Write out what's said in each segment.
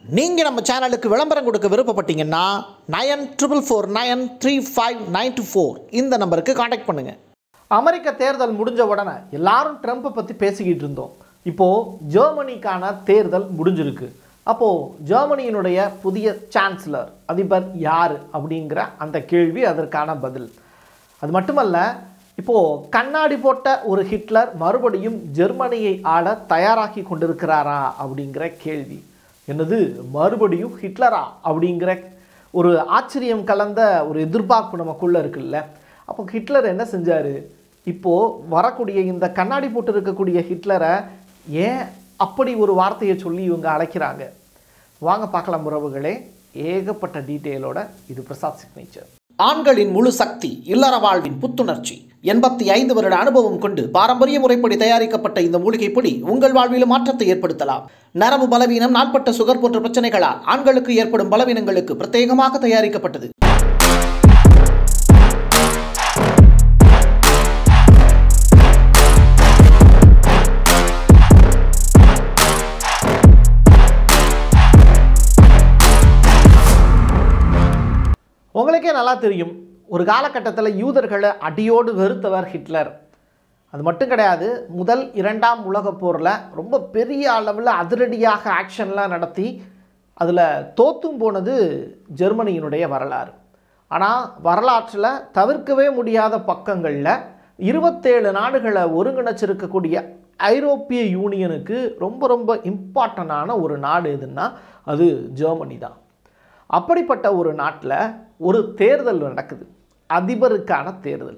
நீங்கள் நம்ம சேனலுக்கு விளம்பரம் கொடுக்க விருப்பப்பட்டீங்கன்னா 94493594 இந்த நம்பருக்கு காண்டாக்ட் பண்ணுங்கள். அமெரிக்க தேர்தல் முடிஞ்ச உடனே எல்லாரும் ட்ரம்ப்பை பற்றி பேசிக்கிட்டு இருந்தோம். இப்போது ஜெர்மனிக்கான தேர்தல் முடிஞ்சிருக்கு. அப்போது ஜெர்மனியினுடைய புதிய சான்சலர் அதிபர் யார் அப்படிங்கிற அந்த கேள்வி, அதற்கான பதில். அது மட்டுமல்ல, இப்போது கண்ணாடி போட்ட ஒரு ஹிட்லர் மறுபடியும் ஜெர்மனியை ஆள தயாராகி கொண்டிருக்கிறாரா அப்படிங்கிற கேள்வி. என்னது, மறுபடியும் ஹிட்லரா அப்படிங்கிற ஒரு ஆச்சரியம் கலந்த ஒரு எதிர்பார்ப்பு நமக்குள்ளே இருக்குல்ல. அப்போ ஹிட்லர் என்ன செஞ்சார்? இப்போது வரக்கூடிய இந்த கண்ணாடி போட்டு இருக்கக்கூடிய ஹிட்லரை ஏன் அப்படி ஒரு வார்த்தையை சொல்லி இவங்க அழைக்கிறாங்க? வாங்க பார்க்கலாம் உறவுகளே, ஏகப்பட்ட டீட்டெயிலோட. இது பிரசாத் சிக்னேச்சர். ஆண்களின் முழு சக்தி, இல்லற வாழ்வின் புத்துணர்ச்சி, 85 வருட அனுபவம் கொண்டு பாரம்பரிய முறைப்படி தயாரிக்கப்பட்ட இந்த மூலிகை பொடி உங்கள் வாழ்வில் மாற்றத்தை ஏற்படுத்தலாம். நரம்பு பலவீனம், நாள்பட்ட சுகர் போன்ற பிரச்சனைகளால் ஆண்களுக்கு ஏற்படும் பலவீனங்களுக்கு பிரத்யேகமாக தயாரிக்கப்பட்டது. உங்களுக்கே நல்லா தெரியும், ஒரு காலகட்டத்தில் யூதர்களை அடியோடு வெறுத்தவர் ஹிட்லர். அது மட்டும் கிடையாது, முதல் 2ஆம் உலகப் போரில் ரொம்ப பெரிய அளவில் அதிரடியாக ஆக்ஷன்லாம் நடத்தி அதில் தோற்றும் போனது ஜெர்மனியினுடைய வரலாறு. ஆனால் வரலாற்றில் தவிர்க்கவே முடியாத பக்கங்களில் 27 நாடுகளை ஒருங்கிணைச்சிருக்கக்கூடிய ஐரோப்பிய யூனியனுக்கு ரொம்ப ரொம்ப இம்பார்ட்டண்டான ஒரு நாடு எதுன்னா அது ஜெர்மனி தான். அப்படிப்பட்ட ஒரு நாட்டில் ஒரு தேர்தல் நடக்குது, அதிபருக்கான தேர்தல்.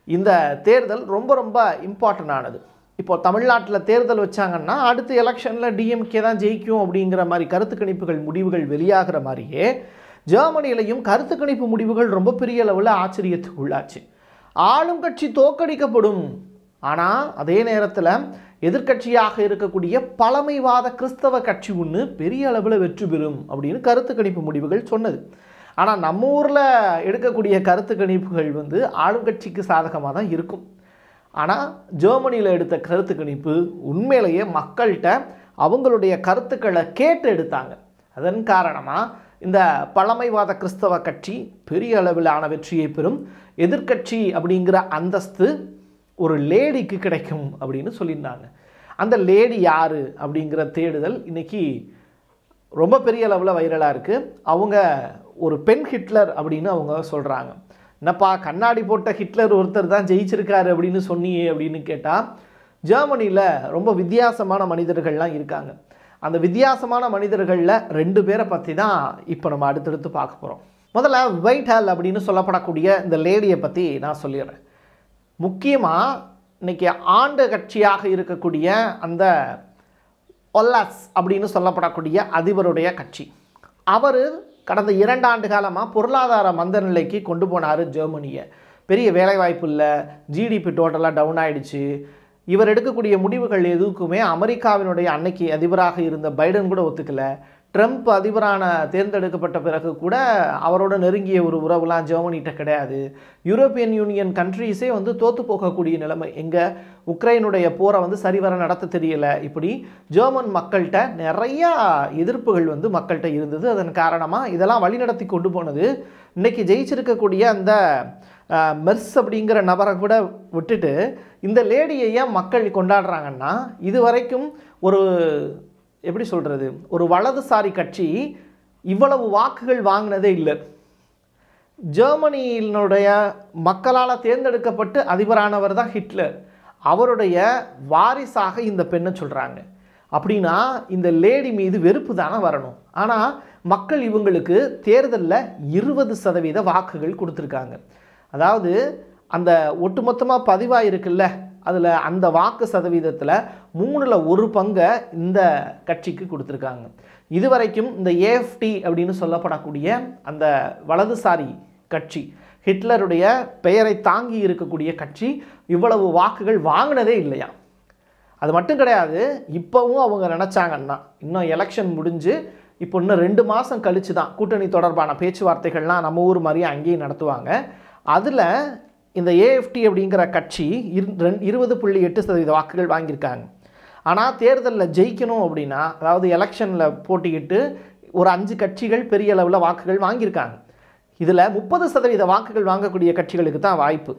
இந்த தேர்தல் ரொம்ப ரொம்ப இம்பார்ட்டண்டானது. இப்போ தமிழ்நாட்டில் தேர்தல் வச்சாங்கன்னா அடுத்த எலெக்ஷனில் டிஎம்கே தான் ஜெயிக்கும் அப்படிங்கிற மாதிரி கருத்து கணிப்புகள் முடிவுகள் வெளியாகிற மாதிரியே ஜெர்மனியிலையும் கருத்து கணிப்பு முடிவுகள் ரொம்ப பெரிய அளவில் ஆச்சரியத்துக்கு உள்ளாச்சு. ஆளும் கட்சி தோற்கடிக்கப்படும், ஆனால் அதே நேரத்தில் எதிர்கட்சியாக இருக்கக்கூடிய பழமைவாத கிறிஸ்தவ கட்சி ஒன்று பெரிய அளவில் வெற்றி பெறும் அப்படின்னு கருத்து கணிப்பு முடிவுகள் சொன்னது. ஆனால் நம்ம ஊரில் எடுக்கக்கூடிய கருத்து கணிப்புகள் ஆளும் கட்சிக்கு சாதகமாக தான் இருக்கும். ஆனால் ஜெர்மனியில் எடுத்த கருத்து கணிப்பு உண்மையிலேயே மக்கள்கிட்ட அவங்களுடைய கருத்துக்களை கேட்டு எடுத்தாங்க. அதன் காரணமாக இந்த பழமைவாத கிறிஸ்தவ கட்சி பெரிய அளவிலான வெற்றியை பெறும். எதிர்கட்சி அப்படிங்கிற அந்தஸ்து ஒரு லேடிக்கு கிடைக்கும் அப்படின்னு சொல்லியிருந்தாங்க. அந்த லேடி யார் அப்படிங்கிற தேடுதல் இன்றைக்கி ரொம்ப பெரிய அளவில் வைரலாக இருக்குது. அவங்க ஒரு பெண் ஹிட்லர் அப்படின்னு அவங்க சொல்கிறாங்க. என்னப்பா, கண்ணாடி போட்ட ஹிட்லர் ஒருத்தர் தான் ஜெயிச்சிருக்காரு அப்படின்னு சொன்னியே அப்படின்னு கேட்டால், ஜெர்மனியில் ரொம்ப வித்தியாசமான மனிதர்கள்லாம் இருக்காங்க. அந்த வித்தியாசமான மனிதர்களில் 2 பேரை பற்றி தான் இப்போ நம்ம அடுத்தடுத்து பார்க்க போகிறோம். முதல்ல வைட்ஹால் அப்படின்னு சொல்லப்படக்கூடிய இந்த லேடியை பற்றி நான் சொல்லிடுறேன். முக்கியமாக இன்றைக்கி ஆண்டு கட்சியாக இருக்கக்கூடிய அந்த ஒல்லாஸ் அப்படின்னு சொல்லப்படக்கூடிய அதிபருடைய கட்சி, அவர் கடந்த 2 ஆண்டு காலமாக பொருளாதார மந்த நிலைக்கு கொண்டு போனார் ஜெர்மனியை. பெரிய வேலைவாய்ப்பு இல்லை, ஜிடிபி டோட்டலாக டவுன் ஆகிடுச்சு. இவர் எடுக்கக்கூடிய முடிவுகள் எதுக்குமே அமெரிக்காவினுடைய அன்னைக்கு அதிபராக இருந்த பைடன் கூட ஒத்துக்கலை. ட்ரம்ப் அதிபரான தேர்ந்தெடுக்கப்பட்ட பிறகு கூட அவரோட நெருங்கிய ஒரு உறவுலாம் ஜெர்மனிகிட்ட கிடையாது. யூரோப்பியன் யூனியன் கண்ட்ரீஸே தோற்று போகக்கூடிய நிலைமை. எங்கே உக்ரைனுடைய போரை சரிவர நடத்த தெரியலை. இப்படி ஜெர்மன் மக்கள்கிட்ட நிறையா எதிர்ப்புகள் மக்கள்கிட்ட இருந்தது. அதன் காரணமாக இதெல்லாம் வழிநடத்தி கொண்டு போனது இன்றைக்கி ஜெயிச்சிருக்கக்கூடிய அந்த மெர்ஸ் அப்படிங்கிற நபரை கூட விட்டுட்டு இந்த லேடியை ஏன் மக்கள் கொண்டாடுறாங்கன்னா, இது வரைக்கும் ஒரு எப்படி சொல்கிறது, ஒரு வலதுசாரி கட்சி இவ்வளவு வாக்குகள் வாங்கினதே இல்லை. ஜெர்மனியினுடைய மக்களால் தேர்ந்தெடுக்கப்பட்டு அதிபரானவர் தான் ஹிட்லர். அவருடைய வாரிசாக இந்த பெண்ணை சொல்கிறாங்க. அப்படின்னா இந்த லேடி மீது வெறுப்பு தானே வரணும். ஆனால் மக்கள் இவங்களுக்கு தேர்தலில் 20% வாக்குகள் கொடுத்துருக்காங்க. அதாவது அந்த ஒட்டுமொத்தமாக பதிவாக இருக்குல்ல, அதில் அந்த வாக்கு சதவீதத்தில் 3ல் 1 பங்கை இந்த கட்சிக்கு கொடுத்துருக்காங்க. இதுவரைக்கும் இந்த ஏஎஃப்டி அப்படின்னு சொல்லப்படக்கூடிய அந்த வலதுசாரி கட்சி, ஹிட்லருடைய பெயரை தாங்கி இருக்கக்கூடிய கட்சி, இவ்வளவு வாக்குகள் வாங்கினதே இல்லையா. அது மட்டும் கிடையாது, இப்போவும் அவங்க நினச்சாங்கன்னா இன்னும் எலெக்ஷன் முடிஞ்சு இப்போ இன்னும் 2 மாதம் கழித்து தான் கூட்டணி தொடர்பான பேச்சுவார்த்தைகள்லாம் நம்ம ஊர் மாதிரியே அங்கேயும் நடத்துவாங்க. அதில் இந்த ஏஎஃப்டி அப்படிங்கிற கட்சி 20.8% வாக்குகள் வாங்கியிருக்காங்க. ஆனால் தேர்தலில் ஜெயிக்கணும் அப்படின்னா, அதாவது எலெக்ஷனில் போட்டியிட்டு ஒரு 5 கட்சிகள் பெரிய அளவில் வாக்குகள் வாங்கியிருக்காங்க. இதில் 30% வாக்குகள் வாங்கக்கூடிய கட்சிகளுக்கு தான் வாய்ப்பு.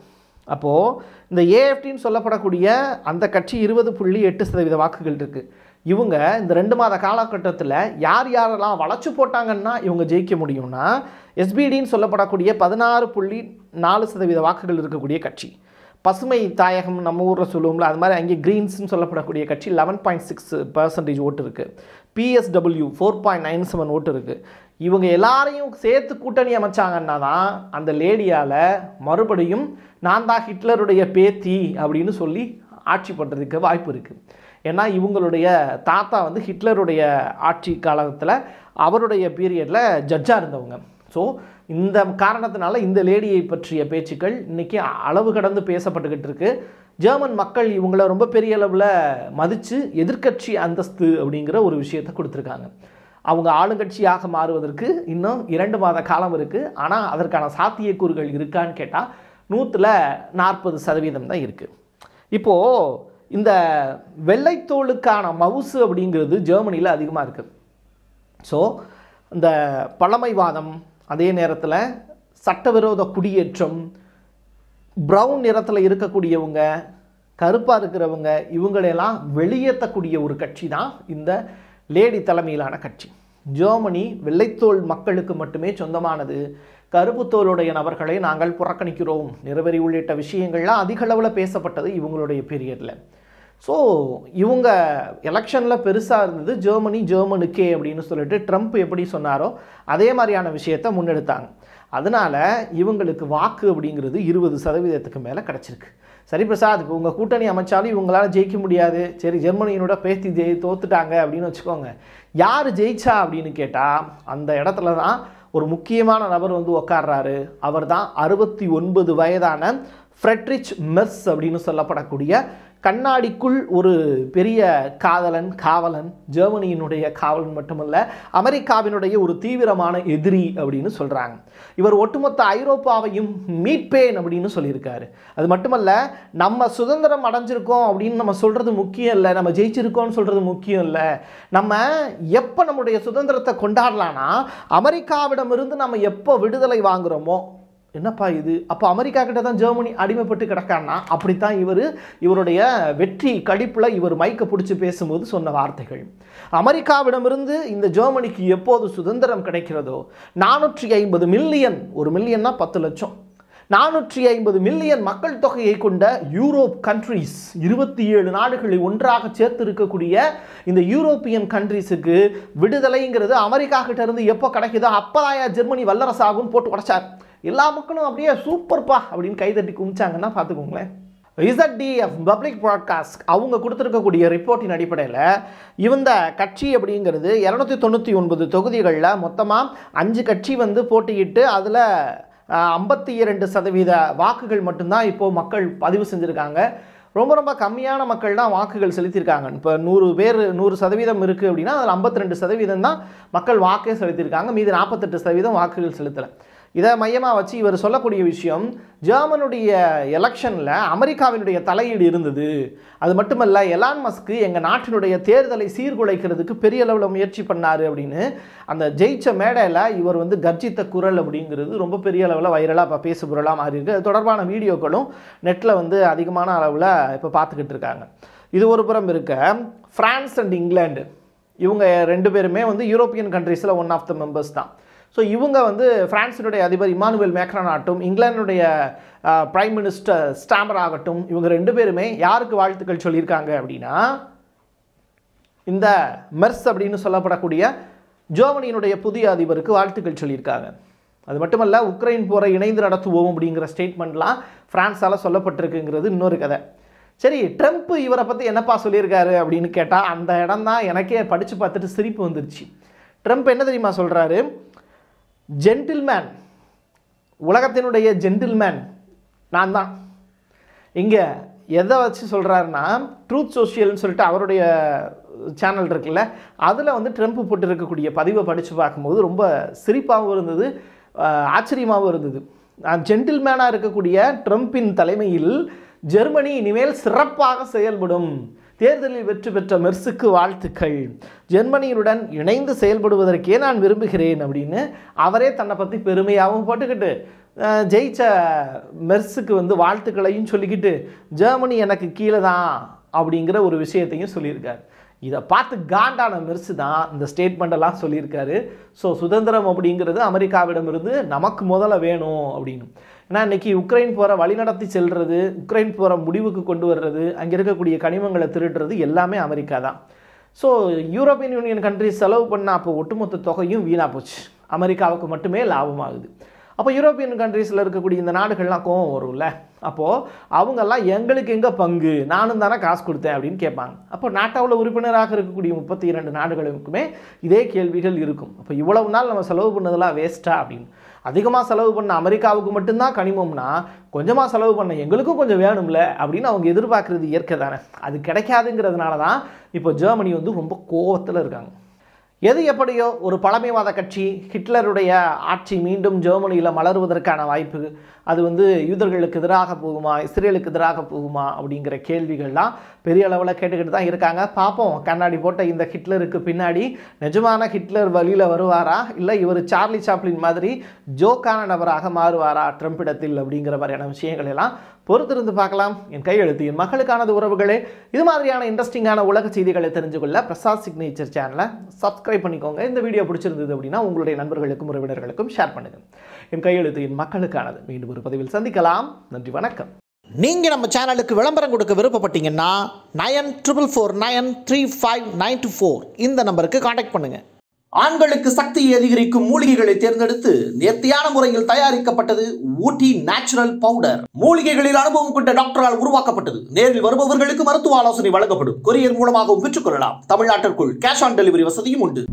அப்போது இந்த ஏஎஃப்டின்னு சொல்லப்படக்கூடிய அந்த கட்சி 20.8% வாக்குகள் இருக்குது. இவங்க இந்த 2 மாத காலகட்டத்தில் யாரெல்லாம் வளைச்சு போட்டாங்கன்னா இவங்க ஜெயிக்க முடியும்னா, எஸ்பிடின்னு சொல்லப்படக்கூடிய 16.4% வாக்குகள் இருக்கக்கூடிய கட்சி, பசுமை தாயகம் நம்ம ஊரில் சொல்லுவோம்ல அது மாதிரி அங்கே க்ரீன்ஸ்னு சொல்லப்படக்கூடிய கட்சி 11.6% ஓட்டு இருக்குது. பிஎஸ்டபிள்யூ 4.97 ஓட்டு இருக்குது. இவங்க எல்லாரையும் சேர்த்து கூட்டணி அமைச்சாங்கன்னா தான் அந்த லேடியால் மறுபடியும் நான் தான் ஹிட்லருடைய பேத்தி அப்படின்னு சொல்லி ஆட்சி பண்ணுறதுக்கு வாய்ப்பு இருக்குது. ஏன்னா இவங்களுடைய தாத்தா வந்து ஹிட்லருடைய ஆட்சி காலத்தில் அவருடைய பீரியடில் ஜட்ஜாக இருந்தவங்க. ஸோ இந்த காரணத்தினால இந்த லேடியை பற்றிய பேச்சுக்கள் இன்றைக்கி அளவு கடந்து பேசப்பட்டுக்கிட்டு இருக்கு. ஜெர்மன் மக்கள் இவங்கள ரொம்ப பெரிய அளவில் மதித்து எதிர்க்கட்சி அந்தஸ்து அப்படிங்கிற ஒரு விஷயத்தை கொடுத்துருக்காங்க. அவங்க ஆளுங்கட்சியாக மாறுவதற்கு இன்னும் 2 மாத காலம் இருக்குது. ஆனால் அதற்கான சாத்தியக்கூறுகள் இருக்கான்னு கேட்டால் 140% தான் இருக்குது. இப்போது இந்த வெள்ளைத்தோலுக்கான மவுசு அப்படிங்கிறது ஜெர்மனியில் அதிகமாக இருக்குது. ஸோ இந்த பழமைவாதம், அதே நேரத்தில் சட்டவிரோத குடியேற்றம், ப்ரௌன் நிறத்தில் இருக்கக்கூடியவங்க, கருப்பாக இருக்கிறவங்க, இவங்களெல்லாம் வெளியேற்றக்கூடிய ஒரு கட்சி தான் இந்த லேடி தலைமையிலான கட்சி. ஜெர்மனி வெள்ளைத்தோல் மக்களுக்கு மட்டுமே சொந்தமானது, கருப்பு தோலுடைய நபர்களை நாங்கள் புறக்கணிக்கிறோம், நிறவெறி உள்ளிட்ட விஷயங்கள்லாம் அதிக அளவில் பேசப்பட்டது இவங்களுடைய பீரியடில். ஸோ இவங்க எலெக்ஷனில் பெருசாக இருந்தது ஜெர்மனுக்கே அப்படின்னு சொல்லிட்டு ட்ரம்ப் எப்படி சொன்னாரோ அதே மாதிரியான விஷயத்தை முன்னெடுத்தாங்க. அதனால் இவங்களுக்கு வாக்கு அப்படிங்கிறது 20% மேலே கிடச்சிருக்கு. சரி பிரசாத், உங்கள் கூட்டணி அமைச்சாலும் இவங்களால் ஜெயிக்க முடியாது, சரி ஜெர்மனியோட பேசி தோத்துட்டாங்க அப்படின்னு வச்சுக்கோங்க. யார் ஜெயிச்சா அப்படின்னு கேட்டால் அந்த இடத்துல தான் ஒரு முக்கியமான நபர் வந்து உட்கார்றாரு. அவர் தான் 69 வயதான ஃப்ரெட்ரிச் மெர்ஸ் அப்படின்னு சொல்லப்படக்கூடிய கண்ணாடிக்குள் ஒரு பெரிய காவலன், ஜெர்மனியினுடைய காவலன் மட்டுமல்ல, அமெரிக்காவினுடைய ஒரு தீவிரமான எதிரி அப்படின்னு சொல்கிறாங்க. இவர் ஒட்டுமொத்த ஐரோப்பாவையும் மீட்பேன் அப்படின்னு சொல்லியிருக்காரு. அது மட்டுமல்ல, நம்ம சுதந்திரம் அடைஞ்சிருக்கோம் அப்படின்னு நம்ம சொல்கிறது முக்கியம் இல்லை, நம்ம ஜெயிச்சிருக்கோம்னு சொல்கிறது முக்கியம் இல்லை. நம்ம எப்போ நம்முடைய சுதந்திரத்தை கொண்டாடலான்னா அமெரிக்காவிடமிருந்து நம்ம எப்போ விடுதலை வாங்குகிறோமோ. என்னப்பா இது, அப்போ அமெரிக்கா கிட்ட தான் ஜெர்மனி அடிமைப்பட்டு கிடக்கான்னா, அப்படித்தான் இவருடைய வெற்றி கடிப்பில் இவர் மைக்க பிடிச்சி பேசும்போது சொன்ன வார்த்தைகள். அமெரிக்காவிடமிருந்து இந்த ஜெர்மனிக்கு எப்போது சுதந்திரம் கிடைக்கிறதோ 450 மில்லியன், 1 மில்லியன்னா 10 லட்சம், 450 மில்லியன் மக்கள் தொகையை கொண்ட யூரோப் கண்ட்ரீஸ், 27 நாடுகளை ஒன்றாக சேர்த்து இருக்கக்கூடிய இந்த யூரோப்பியன் கண்ட்ரீஸுக்கு விடுதலைங்கிறது அமெரிக்கா கிட்ட இருந்து எப்போ கிடைக்குதோ அப்போதான் ஜெர்மனி வல்லரசாகும்னு போட்டு உடைச்சார். எல்லா மக்களும் அப்படியே சூப்பர்ப்பா அப்படின்னு கைதட்டி குமிச்சாங்கன்னா பார்த்துக்கோங்களேன். இசட்டிஎஃப் பப்ளிக் ப்ராட்காஸ்ட் அவங்க கொடுத்துருக்கக்கூடிய ரிப்போர்ட்டின் அடிப்படையில் இந்த கட்சி அப்படிங்கிறது 299 தொகுதிகளில் மொத்தமாக 5 கட்சி வந்து போட்டியிட்டு அதில் 52% வாக்குகள் மட்டும்தான் இப்போது மக்கள் பதிவு செஞ்சுருக்காங்க. ரொம்ப கம்மியான மக்கள் தான் வாக்குகள் செலுத்தியிருக்காங்க. இப்போ 100% இருக்குது அப்படின்னா அதில் 52% தான் மக்கள் வாக்கே செலுத்தியிருக்காங்க, மீது 48% வாக்குகள் செலுத்தலை. இதை மையமாக வச்சு இவர் சொல்லக்கூடிய விஷயம், ஜெர்மனுடைய எலெக்ஷனில் அமெரிக்காவினுடைய தலையீடு இருந்தது. அது மட்டுமல்ல, எலான் மஸ்க் எங்கள் நாட்டினுடைய தேர்தலை சீர்குலைக்கிறதுக்கு பெரிய அளவில் முயற்சி பண்ணார் அப்படின்னு அந்த ஜெயிச்ச மேடையில் இவர் வந்து கர்ஜித்த குரல் அப்படிங்கிறது ரொம்ப பெரிய அளவில் வைரலாக இப்போ பேசுபொருளாக மாறி இருக்குது. அது தொடர்பான வீடியோக்களும் நெட்டில் வந்து அதிகமான அளவில் இப்போ பார்த்துக்கிட்டு இருக்காங்க. இது ஒரு புறம் இருக்க, ஃப்ரான்ஸ் அண்ட் இங்கிலாந்து இவங்க 2 பேருமே வந்து யூரோப்பியன் கண்ட்ரீஸில் ஒன் ஆஃப் த மெம்பர்ஸ் தான். ஸோ இவங்க வந்து பிரான்ஸினுடைய அதிபர் இமானுவேல் மேக்ரான் ஆகட்டும், இங்கிலாந்துடைய பிரைம் மினிஸ்டர் ஸ்டாமர் ஆகட்டும், இவங்க 2 பேருமே யாருக்கு வாழ்த்துக்கள் சொல்லியிருக்காங்க அப்படின்னா இந்த மெர்ஸ் அப்படின்னு சொல்லப்படக்கூடிய ஜெர்மனியினுடைய புதிய அதிபருக்கு வாழ்த்துக்கள் சொல்லியிருக்காங்க. அது மட்டுமல்ல, உக்ரைன் போரை இணைந்து நடத்துவோம் அப்படிங்கிற ஸ்டேட்மெண்ட்லாம் ஃப்ரான்ஸால் சொல்லப்பட்டிருக்குங்கிறது இன்னொரு கதை. சரி, ட்ரம்ப் இவரை பற்றி என்னப்பா சொல்லியிருக்காரு அப்படின்னு கேட்டால் அந்த இடம் தான் எனக்கே படித்து பார்த்துட்டு சிரிப்பு வந்துருச்சு. ட்ரம்ப் என்ன தெரியுமா சொல்கிறாரு, ஜென்டில்மேன், உலகத்தினுடைய ஜென்டில்மேன் நான் தான். இங்கே எதை வச்சு சொல்கிறாருன்னா, ட்ரூத் சோஷியல்னு சொல்லிட்டு அவருடைய சேனல் இருக்குல்ல, அதில் வந்து ட்ரம்ப் போட்டு இருக்கக்கூடிய பதிவை படித்து பார்க்கும்போது ரொம்ப சிரிப்பாகவும் இருந்தது, ஆச்சரியமாகவும் இருந்தது. ஜென்டில்மேனாக இருக்கக்கூடிய ட்ரம்பின் தலைமையில் ஜெர்மனி இனிமேல் சிறப்பாக செயல்படும், தேர்தலில் வெற்றி பெற்ற மெர்ஸுக்கு வாழ்த்துக்கள், ஜெர்மனியுடன் இணைந்து செயல்படுவதற்கே நான் விரும்புகிறேன் அப்படின்னு அவரே தன்னை பற்றி பெருமையாகவும் போட்டுக்கிட்டு ஜெயிச்ச மெர்ஸுக்கு வந்து வாழ்த்துக்களையும் சொல்லிக்கிட்டு ஜெர்மனி எனக்கு கீழே தான் அப்படிங்கிற ஒரு விஷயத்தையும் சொல்லியிருக்காரு. இதை பார்த்து காண்டான மெர்ஸு தான் இந்த ஸ்டேட்மெண்ட்டெல்லாம் சொல்லியிருக்காரு. ஸோ சுதந்திரம் அப்படிங்கிறது அமெரிக்காவிடமிருந்து நமக்கு முதல்ல வேணும் அப்படின்னு. ஏன்னா இன்றைக்கி உக்ரைன் போகிற வழிநடத்தி செல்வது, உக்ரைன் போகிற முடிவுக்கு கொண்டு வர்றது, அங்கே இருக்கக்கூடிய கனிமங்களை திருடுறது எல்லாமே அமெரிக்கா தான். ஸோ யூரோப்பியன் யூனியன் கண்ட்ரிஸ் செலவு பண்ண அப்போ ஒட்டுமொத்த தொகையும் வீணாக போச்சு, அமெரிக்காவுக்கு மட்டுமே லாபமாகுது. அப்போ யூரோப்பியன் கண்ட்ரீஸில் இருக்கக்கூடிய இந்த நாடுகள்லாம் கோவம் வரும்ல, அப்போது அவங்கெல்லாம் எங்களுக்கு எங்கே பங்கு, நானும் தானே காசு கொடுத்தேன் அப்படின்னு கேட்பாங்க. அப்போ நாட்டோவில் உறுப்பினராக இருக்கக்கூடிய 32 நாடுகளுக்குமே இதே கேள்விகள் இருக்கும். அப்போ இவ்வளவு நாள் நம்ம செலவு பண்ணதெல்லாம் வேஸ்ட்டா அப்படின்னு. அதிகமாக செலவு பண்ண அமெரிக்காவுக்கு மட்டும்தான் கனிமம்னா கொஞ்சமாக செலவு பண்ண எங்களுக்கும் கொஞ்சம் வேணும்ல அப்படின்னு அவங்க எதிர்பார்க்குறது இயற்கை தானே. அது கிடைக்காதுங்கிறதுனால தான் இப்போ ஜெர்மனி வந்து ரொம்ப கோவத்தில் இருக்காங்க. எது எப்படியோ ஒரு பழமைவாத கட்சி ஹிட்லருடைய ஆட்சி மீண்டும் ஜெர்மனியில் மலருவதற்கான வாய்ப்பு, அது வந்து யூதர்களுக்கு எதிராக போகுமா, இஸ்ரேலுக்கு எதிராக போகுமா அப்படிங்கிற கேள்விகள்லாம் பெரிய அளவில் கேட்டுக்கிட்டு தான் இருக்காங்க. பார்ப்போம், கண்ணாடி போட்ட இந்த ஹிட்லருக்கு பின்னாடி நிஜமான ஹிட்லர் வழியில் வருவாரா, இல்லை இவர் சார்லி சாப்ளின் மாதிரி ஜோக்கான நபராக மாறுவாரா ட்ரம்பிடத்தில் அப்படிங்கிற மாதிரியான விஷயங்கள் எல்லாம் பொறுத்திருந்து பார்க்கலாம். என் கையெழுத்து என் மக்களுக்கானது உறவுகளே. இது மாதிரியான இன்ட்ரெஸ்டிங்கான உலக செய்திகளை தெரிஞ்சுக்கொள்ள பிரசாத் சிக்னேச்சர் சேனலை சப்ஸ்கிரைப் பண்ணிக்கோங்க. இந்த வீடியோ பிடிச்சிருந்தது அப்படின்னா உங்களுடைய நண்பர்களுக்கும் உறவினர்களுக்கும் ஷேர் பண்ணுங்கள். என் கையெழுத்து என் மக்களுக்கானது. மீண்டும் ஒரு பதிவில் சந்திக்கலாம். நன்றி, வணக்கம். நீங்கள் நம்ம சேனலுக்கு விளம்பரம் கொடுக்க விருப்பப்பட்டீங்கன்னா 9449359294 இந்த நம்பருக்கு காண்டாக்ட் பண்ணுங்கள். ஆண்களுக்கு சக்தியை அதிகரிக்கும் மூலிகைகளை தேர்ந்தெடுத்து நேர்த்தியான முறையில் தயாரிக்கப்பட்டது ஊட்டி நேச்சுரல் பவுடர். மூலிகைகளில் அனுபவம் கொண்ட டாக்டரால் உருவாக்கப்பட்டது. நேரில் வருபவர்களுக்கு மருத்துவ ஆலோசனை வழங்கப்படும். கொரியர் மூலமாகவும் பெற்றுக்கொள்ளலாம். தமிழ்நாட்டிற்குள் கேஷ் ஆன் டெலிவரி வசதியும் உண்டு.